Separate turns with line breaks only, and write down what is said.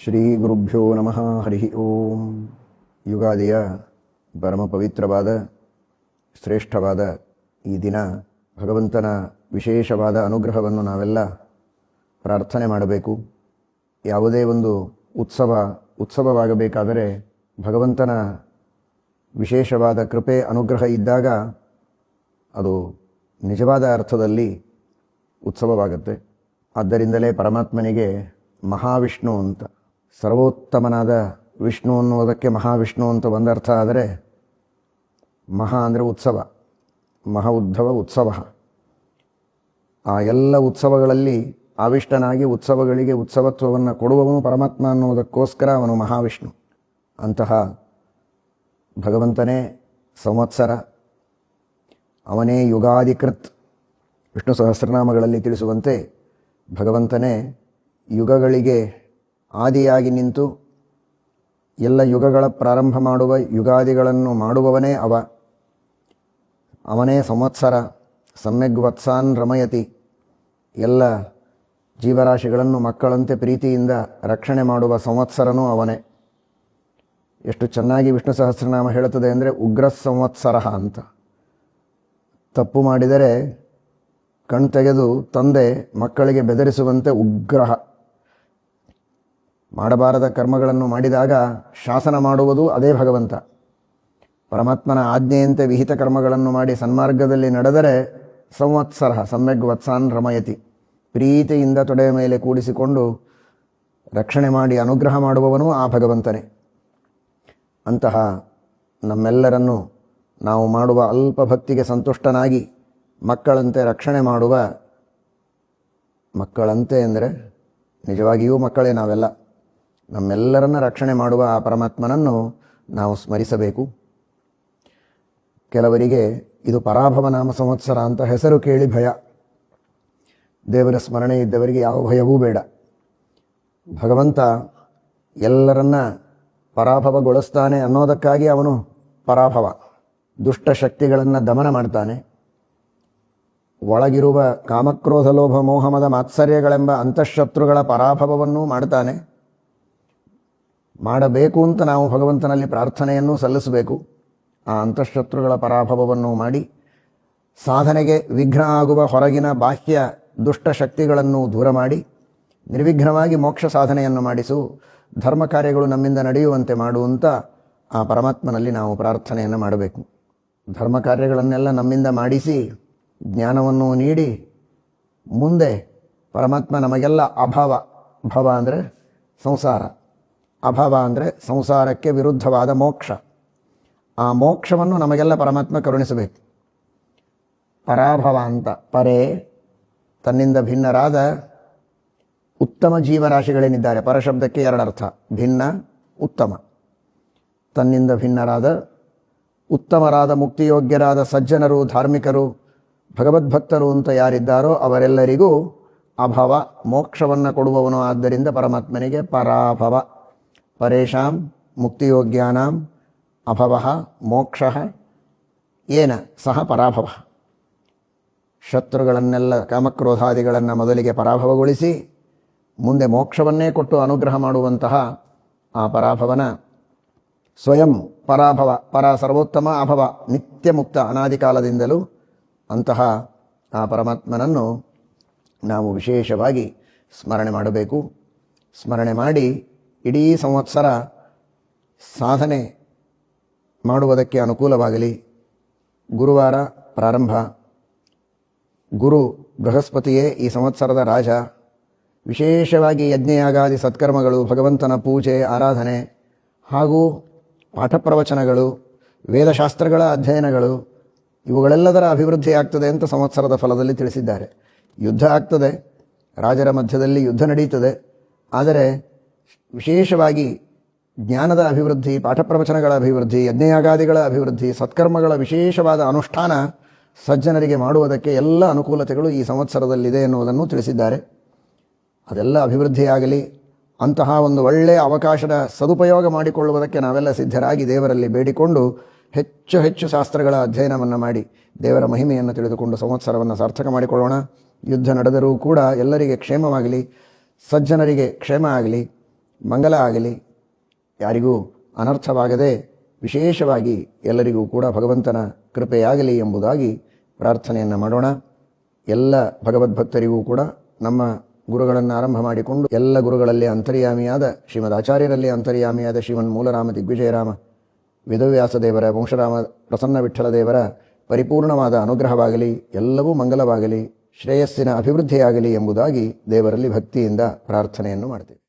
ಶ್ರೀ ಗುರುಭ್ಯೋ ನಮಃ. ಹರಿ ಓಂ. ಯುಗಾದಿಯ ಪರಮ ಪವಿತ್ರವಾದ ಶ್ರೇಷ್ಠವಾದ ಈ ದಿನ ಭಗವಂತನ ವಿಶೇಷವಾದ ಅನುಗ್ರಹವನ್ನು ನಾವೆಲ್ಲ ಪ್ರಾರ್ಥನೆ ಮಾಡಬೇಕು. ಯಾವುದೇ ಒಂದು ಉತ್ಸವವಾಗಬೇಕಾದರೆ ಭಗವಂತನ ವಿಶೇಷವಾದ ಕೃಪೆ ಅನುಗ್ರಹ ಇದ್ದಾಗ ಅದು ನಿಜವಾದ ಅರ್ಥದಲ್ಲಿ ಉತ್ಸವವಾಗುತ್ತೆ. ಆದ್ದರಿಂದಲೇ ಪರಮಾತ್ಮನಿಗೆ ಮಹಾವಿಷ್ಣು ಅಂತ, ಸರ್ವೋತ್ತಮನಾದ ವಿಷ್ಣು ಅನ್ನುವುದಕ್ಕೆ ಮಹಾವಿಷ್ಣು ಅಂತ ಒಂದರ್ಥ. ಆದರೆ ಮಹಾ ಅಂದರೆ ಉತ್ಸವ, ಮಹಾ ಉದ್ಧವ ಉತ್ಸವ. ಆ ಎಲ್ಲ ಉತ್ಸವಗಳಲ್ಲಿ ಆವಿಷ್ಟನಾಗಿ ಉತ್ಸವಗಳಿಗೆ ಉತ್ಸವತ್ವವನ್ನು ಕೊಡುವವನು ಪರಮಾತ್ಮ ಅನ್ನುವುದಕ್ಕೋಸ್ಕರ ಅವನು ಮಹಾವಿಷ್ಣು. ಅಂತಹ ಭಗವಂತನೇ ಸಂವತ್ಸರ, ಅವನೇ ಯುಗಾದಿಕೃತ್. ವಿಷ್ಣು ಸಹಸ್ರನಾಮಗಳಲ್ಲಿ ತಿಳಿಸುವಂತೆ ಭಗವಂತನೇ ಯುಗಗಳಿಗೆ ಆದಿಯಾಗಿ ನಿಂತು ಎಲ್ಲ ಯುಗಗಳ ಪ್ರಾರಂಭ ಮಾಡುವ ಯುಗಾದಿಗಳನ್ನು ಮಾಡುವವನೇ ಅವನೇ ಸಂವತ್ಸರ. ಸಮ್ಯಗ್ ವತ್ಸಾನ್ ರಮಯತಿ, ಎಲ್ಲ ಜೀವರಾಶಿಗಳನ್ನು ಮಕ್ಕಳಂತೆ ಪ್ರೀತಿಯಿಂದ ರಕ್ಷಣೆ ಮಾಡುವ ಸಂವತ್ಸರನೂ ಅವನೇ. ಎಷ್ಟು ಚೆನ್ನಾಗಿ ವಿಷ್ಣು ಸಹಸ್ರನಾಮ ಹೇಳುತ್ತದೆ ಅಂದರೆ ಉಗ್ರ ಸಂವತ್ಸರ ಅಂತ. ತಪ್ಪು ಮಾಡಿದರೆ ಕಣ್ತೆಗೆದು ತಂದೆ ಮಕ್ಕಳಿಗೆ ಬೆದರಿಸುವಂತೆ ಉಗ್ರಹ. ಮಾಡಬಾರದ ಕರ್ಮಗಳನ್ನು ಮಾಡಿದಾಗ ಶಾಸನ ಮಾಡುವುದು ಅದೇ ಭಗವಂತ. ಪರಮಾತ್ಮನ ಆಜ್ಞೆಯಂತೆ ವಿಹಿತ ಕರ್ಮಗಳನ್ನು ಮಾಡಿ ಸನ್ಮಾರ್ಗದಲ್ಲಿ ನಡೆದರೆ ಸಂವತ್ಸರ ಸಮ್ಯಗ್ ವತ್ಸಾನ್ ರಮಯತಿ, ಪ್ರೀತಿಯಿಂದ ತೊಡೆಯ ಮೇಲೆ ಕೂಡಿಸಿಕೊಂಡು ರಕ್ಷಣೆ ಮಾಡಿ ಅನುಗ್ರಹ ಮಾಡುವವನು ಆ ಭಗವಂತನೇ. ಅಂತಹ ನಮ್ಮೆಲ್ಲರನ್ನು ನಾವು ಮಾಡುವ ಅಲ್ಪ ಭಕ್ತಿಗೆ ಸಂತುಷ್ಟನಾಗಿ ಮಕ್ಕಳಂತೆ ರಕ್ಷಣೆ ಮಾಡುವ, ಮಕ್ಕಳಂತೆ ಅಂದರೆ ನಿಜವಾಗಿಯೂ ಮಕ್ಕಳೇ ನಾವೆಲ್ಲ, ನಮ್ಮೆಲ್ಲರನ್ನ ರಕ್ಷಣೆ ಮಾಡುವ ಆ ಪರಮಾತ್ಮನನ್ನು ನಾವು ಸ್ಮರಿಸಬೇಕು. ಕೆಲವರಿಗೆ ಇದು ಪರಾಭವ ನಾಮ ಸಂವತ್ಸರ ಅಂತ ಹೆಸರು ಕೇಳಿ ಭಯ. ದೇವರ ಸ್ಮರಣೆ ಇದ್ದವರಿಗೆ ಯಾವ ಭಯವೂ ಬೇಡ. ಭಗವಂತ ಎಲ್ಲರನ್ನ ಪರಾಭವಗೊಳಿಸ್ತಾನೆ ಅನ್ನೋದಕ್ಕಾಗಿ ಅವನು ಪರಾಭವ. ದುಷ್ಟ ಶಕ್ತಿಗಳನ್ನು ದಮನ ಮಾಡ್ತಾನೆ. ಒಳಗಿರುವ ಕಾಮಕ್ರೋಧ ಲೋಭ ಮೋಹಮದ ಮಾತ್ಸರ್ಯಗಳೆಂಬ ಅಂತಃಶತ್ರುಗಳ ಪರಾಭವವನ್ನು ಮಾಡ್ತಾನೆ. ಮಾಡಬೇಕು ಅಂತ ನಾವು ಭಗವಂತನಲ್ಲಿ ಪ್ರಾರ್ಥನೆಯನ್ನು ಸಲ್ಲಿಸಬೇಕು. ಆ ಅಂತಃಶತ್ರುಗಳ ಪರಾಭವವನ್ನು ಮಾಡಿ ಸಾಧನೆಗೆ ವಿಘ್ನ ಆಗುವ ಹೊರಗಿನ ಬಾಹ್ಯ ದುಷ್ಟ ಶಕ್ತಿಗಳನ್ನು ದೂರ ಮಾಡಿ ನಿರ್ವಿಘ್ನವಾಗಿ ಮೋಕ್ಷ ಸಾಧನೆಯನ್ನು ಮಾಡಿಸು, ಧರ್ಮ ಕಾರ್ಯಗಳು ನಮ್ಮಿಂದ ನಡೆಯುವಂತೆ ಮಾಡುವಂತ ಆ ಪರಮಾತ್ಮನಲ್ಲಿ ನಾವು ಪ್ರಾರ್ಥನೆಯನ್ನು ಮಾಡಬೇಕು. ಧರ್ಮ ಕಾರ್ಯಗಳನ್ನೆಲ್ಲ ನಮ್ಮಿಂದ ಮಾಡಿಸಿ ಜ್ಞಾನವನ್ನು ನೀಡಿ ಮುಂದೆ ಪರಮಾತ್ಮ ನಮಗೆಲ್ಲ ಭವ ಅಂದರೆ ಸಂಸಾರ, ಅಭವ ಅಂದರೆ ಸಂಸಾರಕ್ಕೆ ವಿರುದ್ಧವಾದ ಮೋಕ್ಷ. ಆ ಮೋಕ್ಷವನ್ನು ನಮಗೆಲ್ಲ ಪರಮಾತ್ಮ ಕರುಣಿಸಬೇಕು. ಪರಾಭವ ಅಂತ, ಪರೇ ತನ್ನಿಂದ ಭಿನ್ನರಾದ ಉತ್ತಮ ಜೀವರಾಶಿಗಳೇನಿದ್ದಾರೆ. ಪರಶಬ್ದಕ್ಕೆ ಎರಡರ್ಥ, ಭಿನ್ನ ಉತ್ತಮ. ತನ್ನಿಂದ ಭಿನ್ನರಾದ ಉತ್ತಮರಾದ ಮುಕ್ತಿಯೋಗ್ಯರಾದ ಸಜ್ಜನರು, ಧಾರ್ಮಿಕರು, ಭಗವದ್ಭಕ್ತರು ಅಂತ ಯಾರಿದ್ದಾರೋ ಅವರೆಲ್ಲರಿಗೂ ಅಭವ, ಮೋಕ್ಷವನ್ನು ಕೊಡುವವನು. ಆದ್ದರಿಂದ ಪರಮಾತ್ಮನಿಗೆ ಪರಾಭವ. ಪರೇಶಾಂ ಮುಕ್ತಿಯೋಗ್ಯಾನಾಂ ಅಭವ ಮೋಕ್ಷ ಏನ ಸಹ ಪರಾಭವ. ಶತ್ರುಗಳನ್ನೆಲ್ಲ ಕಾಮಕ್ರೋಧಾದಿಗಳನ್ನು ಮೊದಲಿಗೆ ಪರಾಭವಗೊಳಿಸಿ ಮುಂದೆ ಮೋಕ್ಷವನ್ನೇ ಕೊಟ್ಟು ಅನುಗ್ರಹ ಮಾಡುವಂತಹ ಆ ಪರಾಭವನ ಸ್ವಯಂ ಪರಾಭವ. ಪರ ಸರ್ವೋತ್ತಮ, ಅಭವ ನಿತ್ಯ ಮುಕ್ತ ಅನಾದಿ ಕಾಲದಿಂದಲೂ. ಅಂತಹ ಆ ಪರಮಾತ್ಮನನ್ನು ನಾವು ವಿಶೇಷವಾಗಿ ಸ್ಮರಣೆ ಮಾಡಬೇಕು. ಸ್ಮರಣೆ ಮಾಡಿ ಇಡೀ ಸಂವತ್ಸರ ಸಾಧನೆ ಮಾಡುವುದಕ್ಕೆ ಅನುಕೂಲವಾಗಲಿ. ಗುರುವಾರ ಪ್ರಾರಂಭ. ಗುರು ಬೃಹಸ್ಪತಿಯೇ ಈ ಸಂವತ್ಸರದ ರಾಜ. ವಿಶೇಷವಾಗಿ ಯಜ್ಞಯಾಗಾದಿ ಸತ್ಕರ್ಮಗಳು, ಭಗವಂತನ ಪೂಜೆ ಆರಾಧನೆ ಹಾಗೂ ಪಾಠ ಪ್ರವಚನಗಳು, ವೇದಶಾಸ್ತ್ರಗಳ ಅಧ್ಯಯನಗಳು, ಇವುಗಳೆಲ್ಲದರ ಅಭಿವೃದ್ಧಿ ಆಗ್ತದೆ ಅಂತ ಸಂವತ್ಸರದ ಫಲದಲ್ಲಿ ತಿಳಿಸಿದ್ದಾರೆ. ಯುದ್ಧ ಆಗ್ತದೆ, ರಾಜರ ಮಧ್ಯದಲ್ಲಿ ಯುದ್ಧ ನಡೀತದೆ. ಆದರೆ ವಿಶೇಷವಾಗಿ ಜ್ಞಾನದ ಅಭಿವೃದ್ಧಿ, ಪಾಠ ಪ್ರವಚನಗಳ ಅಭಿವೃದ್ಧಿ, ಯಜ್ಞಯಾಗಾದಿಗಳ ಅಭಿವೃದ್ಧಿ, ಸತ್ಕರ್ಮಗಳ ವಿಶೇಷವಾದ ಅನುಷ್ಠಾನ ಸಜ್ಜನರಿಗೆ ಮಾಡುವುದಕ್ಕೆ ಎಲ್ಲ ಅನುಕೂಲತೆಗಳು ಈ ಸಂವತ್ಸರದಲ್ಲಿದೆ ಎನ್ನುವುದನ್ನು ತಿಳಿಸಿದ್ದಾರೆ. ಅದೆಲ್ಲ ಅಭಿವೃದ್ಧಿಯಾಗಲಿ. ಅಂತಹ ಒಂದು ಒಳ್ಳೆಯ ಅವಕಾಶದ ಸದುಪಯೋಗ ಮಾಡಿಕೊಳ್ಳುವುದಕ್ಕೆ ನಾವೆಲ್ಲ ಸಿದ್ಧರಾಗಿ ದೇವರಲ್ಲಿ ಬೇಡಿಕೊಂಡು ಹೆಚ್ಚು ಹೆಚ್ಚು ಶಾಸ್ತ್ರಗಳ ಅಧ್ಯಯನವನ್ನು ಮಾಡಿ ದೇವರ ಮಹಿಮೆಯನ್ನು ತಿಳಿದುಕೊಂಡು ಸಂವತ್ಸರವನ್ನು ಸಾರ್ಥಕ ಮಾಡಿಕೊಳ್ಳೋಣ. ಯುದ್ಧ ನಡೆದರೂ ಕೂಡ ಎಲ್ಲರಿಗೆ ಕ್ಷೇಮವಾಗಲಿ, ಸಜ್ಜನರಿಗೆ ಕ್ಷೇಮ ಆಗಲಿ. ಮಂಗಲ ಆಗಲಿ, ಯಾರಿಗೂ ಅನರ್ಥವಾಗದೆ ವಿಶೇಷವಾಗಿ ಎಲ್ಲರಿಗೂ ಕೂಡ ಭಗವಂತನ ಕೃಪೆಯಾಗಲಿ ಎಂಬುದಾಗಿ ಪ್ರಾರ್ಥನೆಯನ್ನು ಮಾಡೋಣ. ಎಲ್ಲ ಭಗವದ್ಭಕ್ತರಿಗೂ ಕೂಡ ನಮ್ಮ ಗುರುಗಳನ್ನು ಆರಂಭ ಮಾಡಿಕೊಂಡು ಎಲ್ಲ ಗುರುಗಳಲ್ಲಿ ಅಂತರ್ಯಾಮಿಯಾದ ಶ್ರೀಮದ್ ಆಚಾರ್ಯರಲ್ಲಿ ಅಂತರ್ಯಾಮಿಯಾದ ಶ್ರೀಮನ್ ಮೂಲರಾಮ ದಿಗ್ವಿಜಯರಾಮ ವೇದವ್ಯಾಸ ದೇವರ ವಂಶರಾಮ ಪ್ರಸನ್ನ ವಿಠ್ಠಲ ದೇವರ ಪರಿಪೂರ್ಣವಾದ ಅನುಗ್ರಹವಾಗಲಿ, ಎಲ್ಲವೂ ಮಂಗಲವಾಗಲಿ, ಶ್ರೇಯಸ್ಸಿನ ಅಭಿವೃದ್ಧಿಯಾಗಲಿ ಎಂಬುದಾಗಿ ದೇವರಲ್ಲಿ ಭಕ್ತಿಯಿಂದ ಪ್ರಾರ್ಥನೆಯನ್ನು ಮಾಡ್ತೇವೆ.